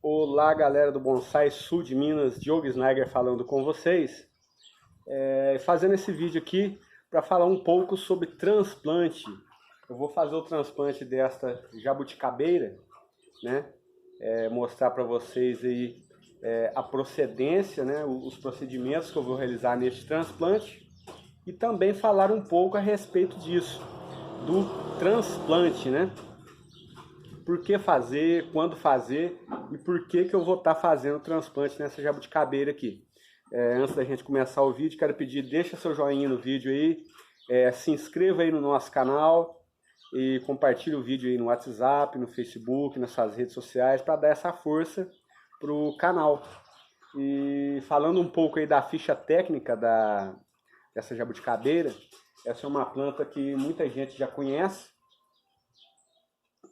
Olá, galera do Bonsai Sul de Minas, Diogo Sniger falando com vocês. Fazendo esse vídeo aqui para falar um pouco sobre transplante. Eu vou fazer o transplante desta jabuticabeira, né? Mostrar para vocês aí a procedência, né? Os procedimentos que eu vou realizar neste transplante e também falar um pouco a respeito disso, do transplante, né? Por que fazer, quando fazer e por que eu vou estar fazendo o transplante nessa jabuticabeira aqui. Antes da gente começar o vídeo, quero pedir, deixa seu joinha no vídeo aí, se inscreva aí no nosso canal e compartilhe o vídeo aí no WhatsApp, no Facebook, nas suas redes sociais para dar essa força para o canal. E falando um pouco aí da ficha técnica dessa jabuticabeira, essa é uma planta que muita gente já conhece,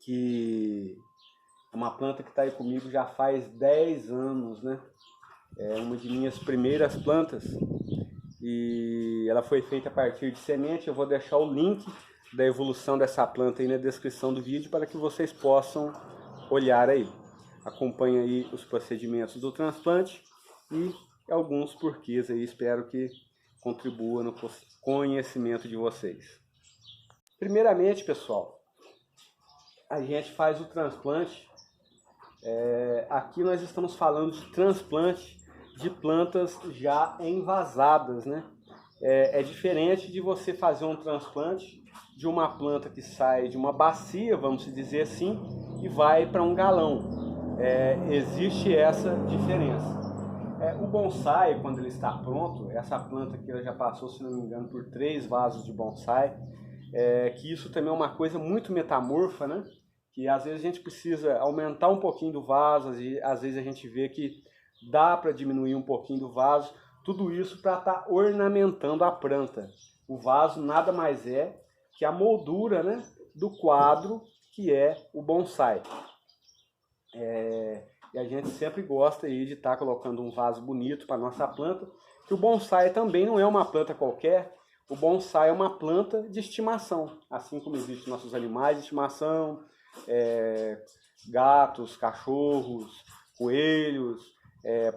que é uma planta que está aí comigo já faz 10 anos, né? É uma de minhas primeiras plantas e ela foi feita a partir de semente. Eu vou deixar o link da evolução dessa planta aí na descrição do vídeo para que vocês possam olhar aí. Acompanhe aí os procedimentos do transplante e alguns porquês aí, espero que contribua no conhecimento de vocês. Primeiramente, pessoal, a gente faz o transplante, aqui nós estamos falando de transplante de plantas já envasadas, né? É diferente de você fazer um transplante de uma planta que sai de uma bacia, vamos dizer assim, e vai para um galão. Existe essa diferença. O bonsai, quando ele está pronto, essa planta aqui ela já passou, se não me engano, por 3 vasos de bonsai, que isso também é uma coisa muito metamorfa, né? Que às vezes a gente precisa aumentar um pouquinho do vaso, e às vezes a gente vê que dá para diminuir um pouquinho do vaso, tudo isso para estar ornamentando a planta. O vaso nada mais é que a moldura, né, do quadro que é o bonsai. E a gente sempre gosta aí de estar colocando um vaso bonito para nossa planta, que o bonsai também não é uma planta qualquer. O bonsai é uma planta de estimação, assim como existem nossos animais de estimação, gatos, cachorros, coelhos,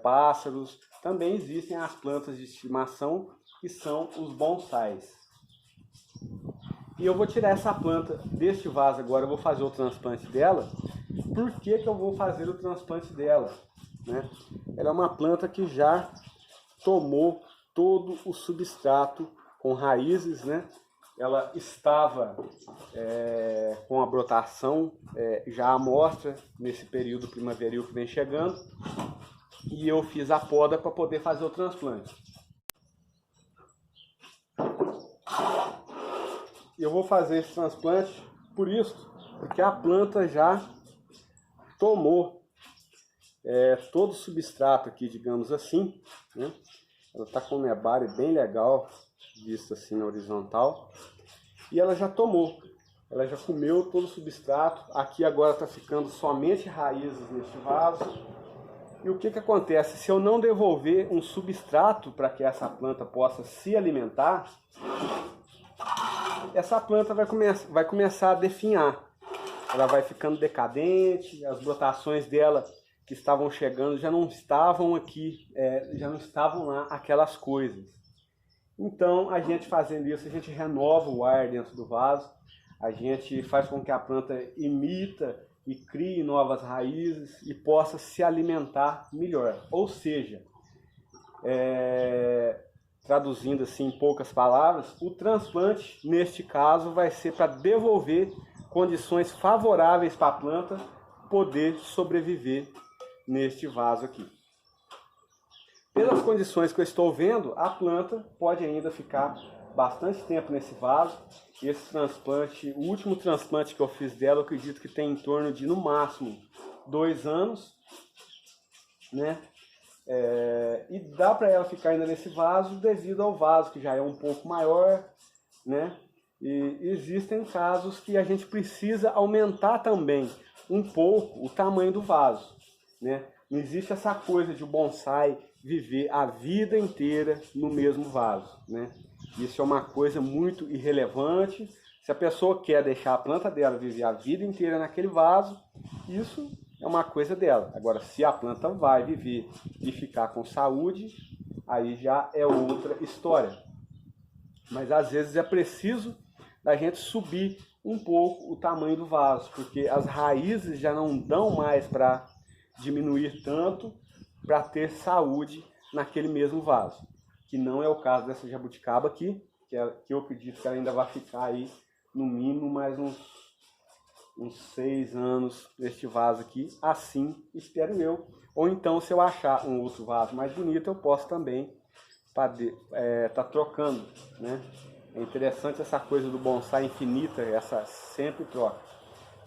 pássaros. Também existem as plantas de estimação, que são os bonsais. E eu vou tirar essa planta deste vaso agora, eu vou fazer o transplante dela. Por que eu vou fazer o transplante dela, né? Ela é uma planta que já tomou todo o substrato com raízes, né? Ela estava com a brotação já à mostra nesse período primaveril que vem chegando, e eu fiz a poda para poder fazer o transplante. Eu vou fazer esse transplante porque a planta já tomou todo o substrato aqui, digamos assim, né? Ela está com um nebário bem legal, visto assim na horizontal, e ela já tomou, ela já comeu todo o substrato. Aqui agora está ficando somente raízes neste vaso. E o que acontece? Se eu não devolver um substrato para que essa planta possa se alimentar, essa planta vai começar a definhar. Ela vai ficando decadente, as brotações dela que estavam chegando já não estavam aqui, já não estavam lá aquelas coisas. Então, a gente fazendo isso, a gente renova o ar dentro do vaso, a gente faz com que a planta imita e crie novas raízes e possa se alimentar melhor. Ou seja, traduzindo assim em poucas palavras, o transplante, neste caso, vai ser para devolver condições favoráveis para a planta poder sobreviver neste vaso aqui. Pelas condições que eu estou vendo, a planta pode ainda ficar bastante tempo nesse vaso. Esse transplante, o último transplante que eu fiz dela, eu acredito que tem em torno de, no máximo, 2 anos, né? E dá para ela ficar ainda nesse vaso devido ao vaso, que já é um pouco maior, né? E existem casos que a gente precisa aumentar também um pouco o tamanho do vaso, né? Não existe essa coisa de o bonsai viver a vida inteira no mesmo vaso, né? Isso é uma coisa muito irrelevante. Se a pessoa quer deixar a planta dela viver a vida inteira naquele vaso, isso é uma coisa dela. Agora, se a planta vai viver e ficar com saúde, aí já é outra história. Mas às vezes é preciso da gente subir um pouco o tamanho do vaso, porque as raízes já não dão mais para diminuir tanto para ter saúde naquele mesmo vaso, que não é o caso dessa jabuticaba aqui, que eu acredito que ela ainda vai ficar aí no mínimo mais uns 6 anos neste vaso aqui, assim espero eu. Ou então, se eu achar um outro vaso mais bonito, eu posso também tá trocando, né? É interessante essa coisa do bonsai infinita, essa sempre troca.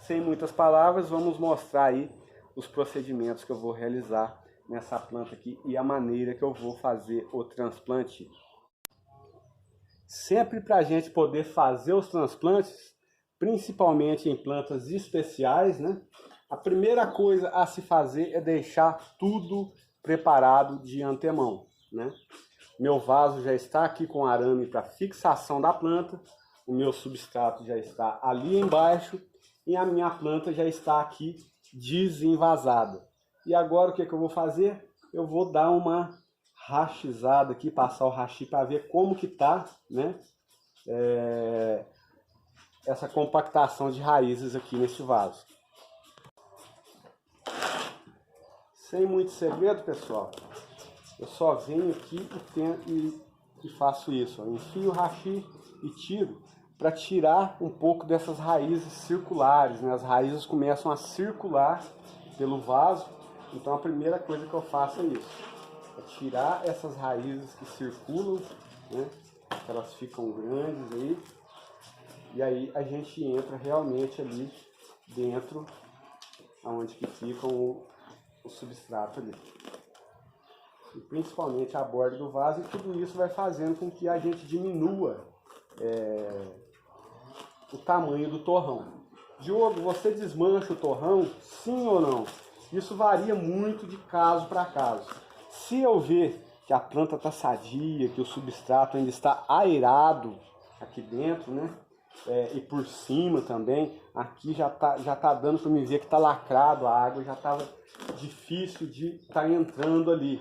Sem muitas palavras, vamos mostrar aí os procedimentos que eu vou realizar nessa planta aqui e a maneira que eu vou fazer o transplante. Sempre para a gente poder fazer os transplantes, principalmente em plantas especiais, né? A primeira coisa a se fazer é deixar tudo preparado de antemão, né? Meu vaso já está aqui com arame para fixação da planta, o meu substrato já está ali embaixo e a minha planta já está aqui desenvasada. E agora o que eu vou fazer? Eu vou dar uma rachizada aqui, passar o hashi para ver como que tá, né? Essa compactação de raízes aqui neste vaso. Sem muito segredo, pessoal, eu só venho aqui e faço isso. Eu enfio o hashi e tiro para tirar um pouco dessas raízes circulares, né? As raízes começam a circular pelo vaso, então a primeira coisa que eu faço é isso. É tirar essas raízes que circulam, né? Elas ficam grandes aí. E aí a gente entra realmente ali dentro, onde que fica o substrato ali. E principalmente a borda do vaso, e tudo isso vai fazendo com que a gente diminua o tamanho do torrão. Diogo, você desmancha o torrão? Sim ou não? Isso varia muito de caso para caso. Se eu ver que a planta está sadia, que o substrato ainda está aerado aqui dentro, né? E por cima também, aqui já tá dando para me ver que está lacrado, a água já estava difícil de estar entrando ali.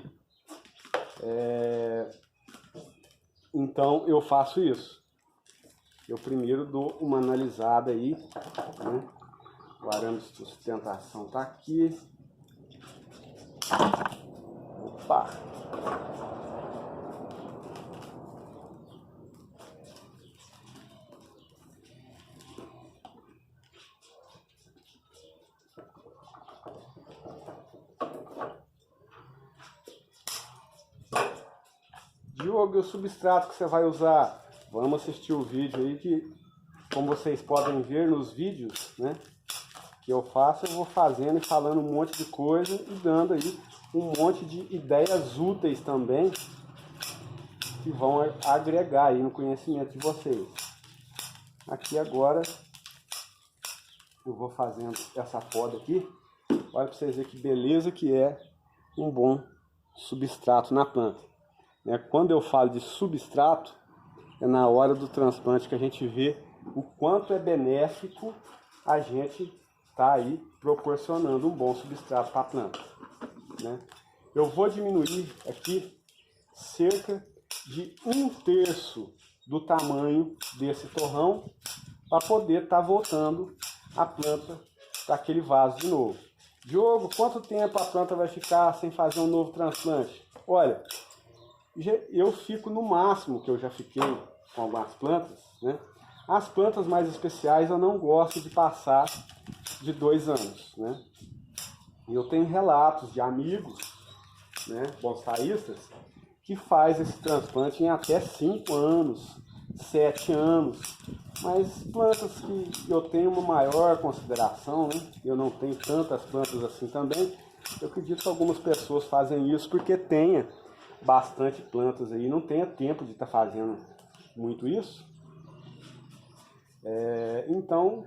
Então eu faço isso. Eu primeiro dou uma analisada aí, né? O arame de sustentação está aqui. Opa! Diogo, e o substrato que você vai usar? Vamos assistir o vídeo aí que, como vocês podem ver nos vídeos, né, que eu faço, eu vou fazendo e falando um monte de coisa e dando aí um monte de ideias úteis também que vão agregar aí no conhecimento de vocês. Aqui agora eu vou fazendo essa poda aqui. Olha para vocês verem que beleza que é um bom substrato na planta. Quando eu falo de substrato, é na hora do transplante que a gente vê o quanto é benéfico a gente tá aí proporcionando um bom substrato para a planta, né? Eu vou diminuir aqui cerca de 1/3 do tamanho desse torrão para poder estar voltando a planta para aquele vaso de novo. Diogo, quanto tempo a planta vai ficar sem fazer um novo transplante? Olha, eu fico no máximo que eu já fiquei com algumas plantas, né? As plantas mais especiais eu não gosto de passar de 2 anos, né? E eu tenho relatos de amigos, né, bonsaístas, que faz esse transplante em até 5 anos, 7 anos. Mas plantas que eu tenho uma maior consideração, né? Eu não tenho tantas plantas assim também. Eu acredito que algumas pessoas fazem isso porque tenha bastante plantas aí, não tenha tempo de estar fazendo muito isso. Então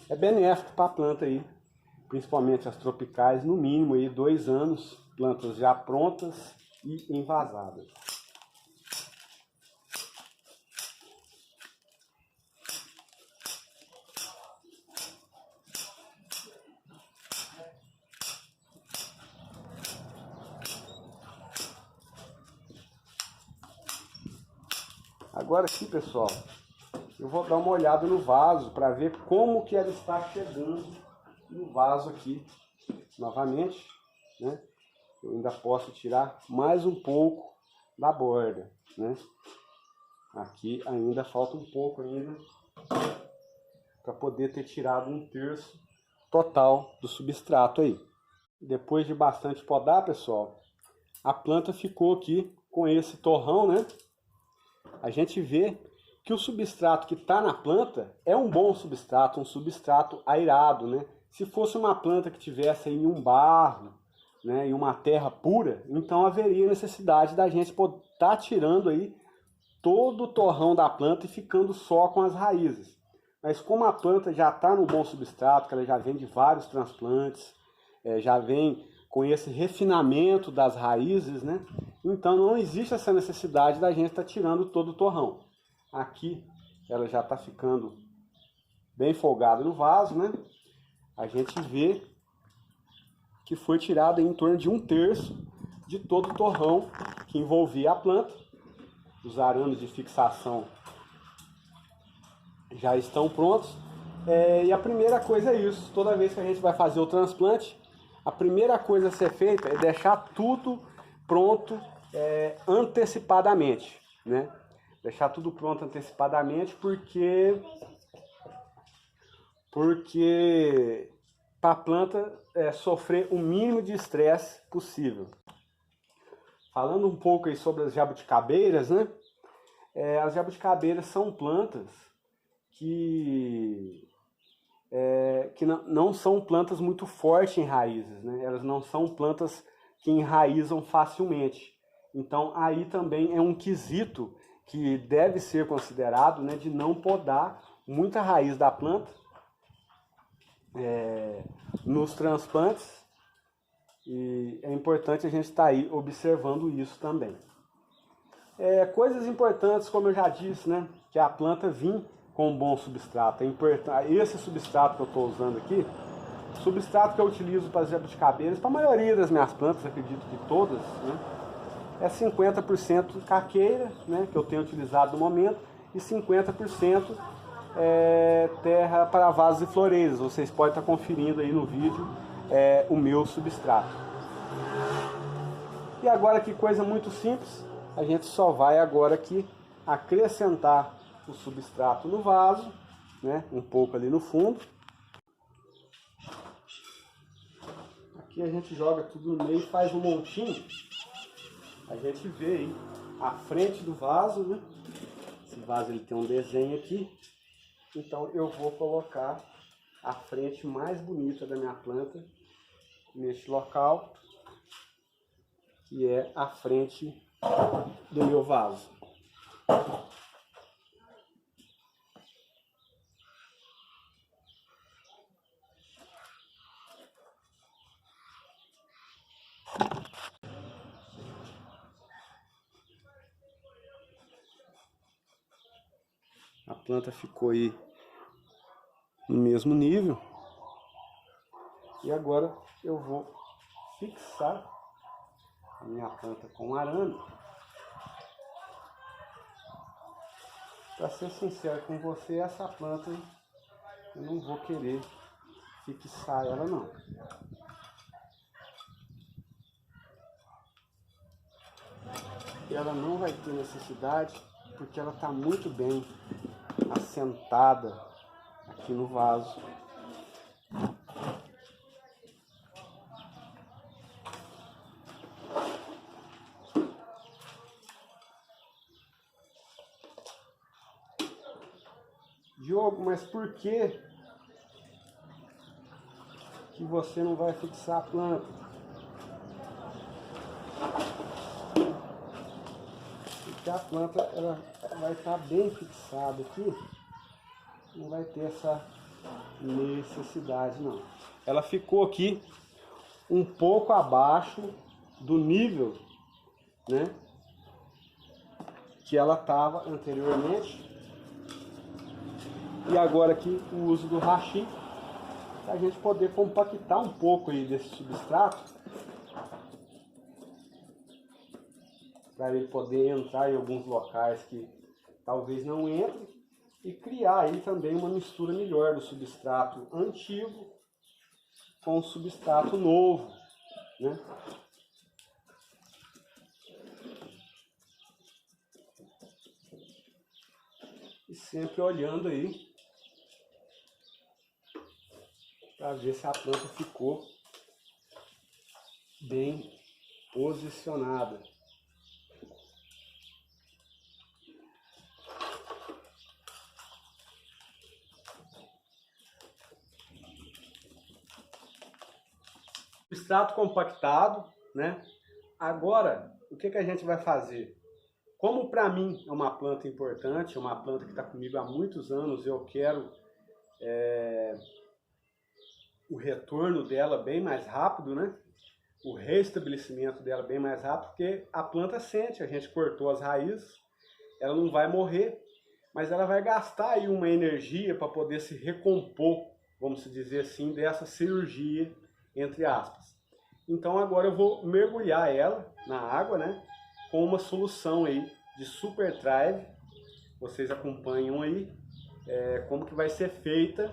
é benéfico para a planta aí, principalmente as tropicais, no mínimo aí 2 anos, plantas já prontas e envasadas. agora aqui, pessoal, eu vou dar uma olhada no vaso para ver como que ela está chegando no vaso aqui novamente, né? Eu ainda posso tirar mais um pouco da borda, né? Aqui ainda falta um pouco ainda para poder ter tirado 1/3 total do substrato aí. Depois de bastante podar, pessoal, a planta ficou aqui com esse torrão, né? A gente vê que o substrato que está na planta é um bom substrato, um substrato airado, né? Se fosse uma planta que tivesse aí um barro, né, em uma terra pura, então haveria necessidade da gente estar tirando aí todo o torrão da planta e ficando só com as raízes. Mas como a planta já está no bom substrato, que ela já vem de vários transplantes, já vem com esse refinamento das raízes, né? Então não existe essa necessidade da gente estar tirando todo o torrão. Aqui ela já está ficando bem folgada no vaso, né? A gente vê que foi tirado em torno de 1/3 de todo o torrão que envolvia a planta. Os arames de fixação já estão prontos. E a primeira coisa é isso, toda vez que a gente vai fazer o transplante, a primeira coisa a ser feita é deixar tudo pronto antecipadamente, né? Deixar tudo pronto antecipadamente porque para a planta sofrer o mínimo de estresse possível. Falando um pouco aí sobre as jabuticabeiras, né? As jabuticabeiras são plantas que não são plantas muito fortes em raízes, né? Elas não são plantas que enraizam facilmente. Então aí também é um quesito que deve ser considerado, né, de não podar muita raiz da planta nos transplantes, e é importante a gente estar aí observando isso também. Coisas importantes, como eu já disse, né, que a planta vir com um bom substrato. É importante. Esse substrato que eu estou usando aqui, substrato que eu utilizo para as jabuticabeiras, para a maioria das minhas plantas, acredito que todas, né, é 50% caqueira, né, que eu tenho utilizado no momento, e 50% terra para vasos e floreiros. Vocês podem estar conferindo aí no vídeo o meu substrato. E agora, que coisa muito simples, a gente só vai agora aqui acrescentar o substrato no vaso, né, um pouco ali no fundo. Aqui a gente joga tudo no meio e faz um montinho. A gente vê aí a frente do vaso, né? Esse vaso ele tem um desenho aqui. Então eu vou colocar a frente mais bonita da minha planta neste local, que é a frente do meu vaso. A planta ficou aí no mesmo nível. E agora eu vou fixar a minha planta com arame. Para ser sincero com você, essa planta eu não vou querer fixar ela não. Ela não vai ter necessidade, porque ela está muito bem assentada aqui no vaso. Diogo, mas por que você não vai fixar a planta? Porque a planta ela vai estar bem fixada aqui, não vai ter essa necessidade não. Ela ficou aqui um pouco abaixo do nível, né, que ela estava anteriormente. E agora aqui o uso do hashi, para a gente poder compactar um pouco aí desse substrato, para ele poder entrar em alguns locais que talvez não entre, e criar aí também uma mistura melhor do substrato antigo com o substrato novo, né? E sempre olhando aí para ver se a planta ficou bem posicionada. Substrato compactado, né? Agora, o que a gente vai fazer? Como para mim é uma planta importante, é uma planta que está comigo há muitos anos, eu quero o retorno dela bem mais rápido, né? O restabelecimento dela bem mais rápido, porque a planta sente, a gente cortou as raízes, ela não vai morrer, mas ela vai gastar aí uma energia para poder se recompor, vamos dizer assim, dessa cirurgia, entre aspas. Então agora eu vou mergulhar ela na água, né? Com uma solução aí de Super Thrive. Vocês acompanham aí como que vai ser feita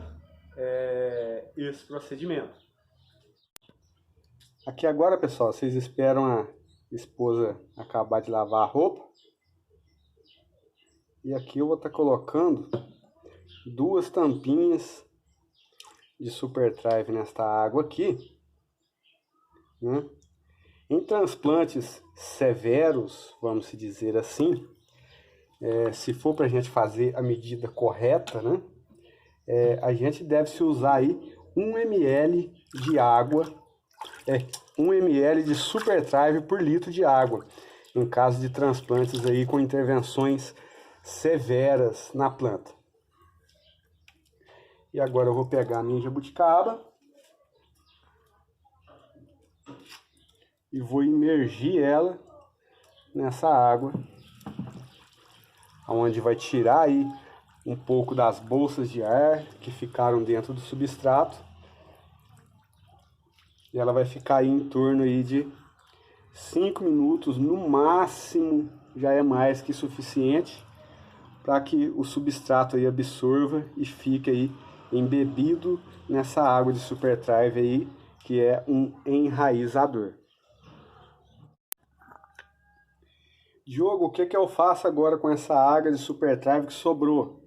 esse procedimento. Aqui agora, pessoal, vocês esperam a esposa acabar de lavar a roupa. E aqui eu vou estar colocando 2 tampinhas de Super Thrive nesta água aqui, né? Em transplantes severos, vamos dizer assim, se for para a gente fazer a medida correta, né? A gente deve se usar aí 1 ml de água, 1 ml de Super Thrive por litro de água, em caso de transplantes aí com intervenções severas na planta. E agora eu vou pegar a minha jabuticaba e vou imergir ela nessa água, onde vai tirar aí um pouco das bolsas de ar que ficaram dentro do substrato. E ela vai ficar aí em torno aí de 5 minutos, no máximo já é mais que suficiente para que o substrato aí absorva e fique aí embebido nessa água de Super Thrive aí, que é um enraizador. Diogo, o que eu faço agora com essa água de Super Thrive que sobrou?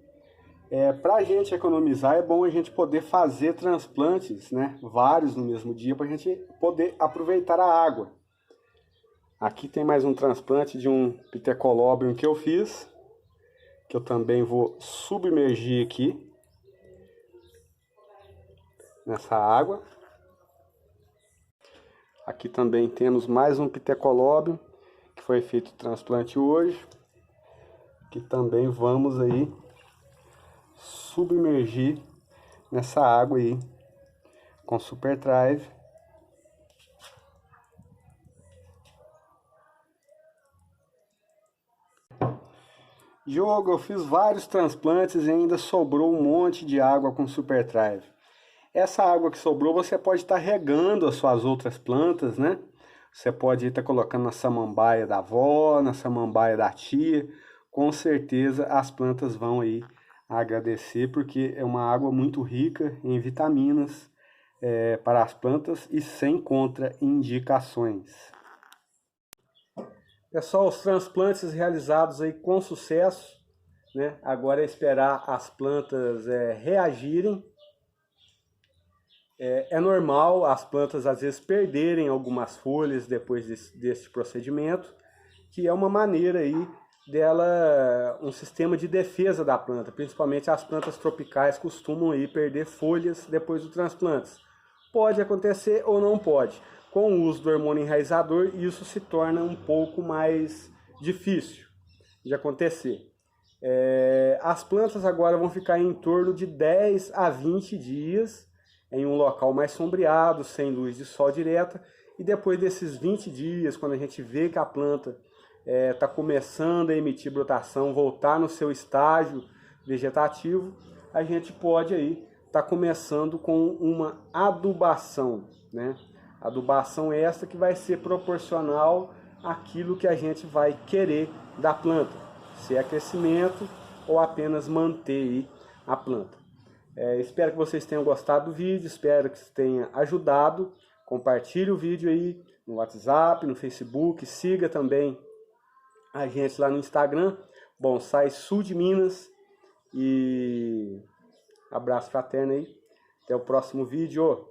Para a gente economizar, é bom a gente poder fazer transplantes, né? Vários no mesmo dia, para a gente poder aproveitar a água. Aqui tem mais um transplante de um Pithecolobium que eu fiz, que eu também vou submergir aqui nessa água. Aqui também temos mais um Pithecolobium que foi feito o transplante hoje, que também vamos aí submergir nessa água aí com Super Thrive. Diogo, eu fiz vários transplantes e ainda sobrou um monte de água com Super Thrive. Essa água que sobrou você pode estar regando as suas outras plantas, né? Você pode estar colocando na samambaia da avó, na samambaia da tia. Com certeza as plantas vão aí agradecer, porque é uma água muito rica em vitaminas para as plantas e sem contraindicações. Pessoal, os transplantes realizados aí com sucesso, né? Agora é esperar as plantas reagirem. É normal as plantas às vezes perderem algumas folhas depois desse procedimento, que é uma maneira aí dela, um sistema de defesa da planta, principalmente as plantas tropicais costumam aí perder folhas depois do transplante. Pode acontecer ou não pode. Com o uso do hormônio enraizador, isso se torna um pouco mais difícil de acontecer. As plantas agora vão ficar em torno de 10 a 20 dias em um local mais sombreado, sem luz de sol direta, e depois desses 20 dias, quando a gente vê que a planta está começando a emitir brotação, voltar no seu estágio vegetativo, a gente pode aí estar começando com uma adubação, né? Adubação essa que vai ser proporcional àquilo que a gente vai querer da planta, se é crescimento ou apenas manter aí a planta. Espero que vocês tenham gostado do vídeo, espero que tenha ajudado. Compartilhe o vídeo aí no WhatsApp, no Facebook, siga também a gente lá no Instagram, Bonsai Sul de Minas. E abraço fraterno aí, até o próximo vídeo.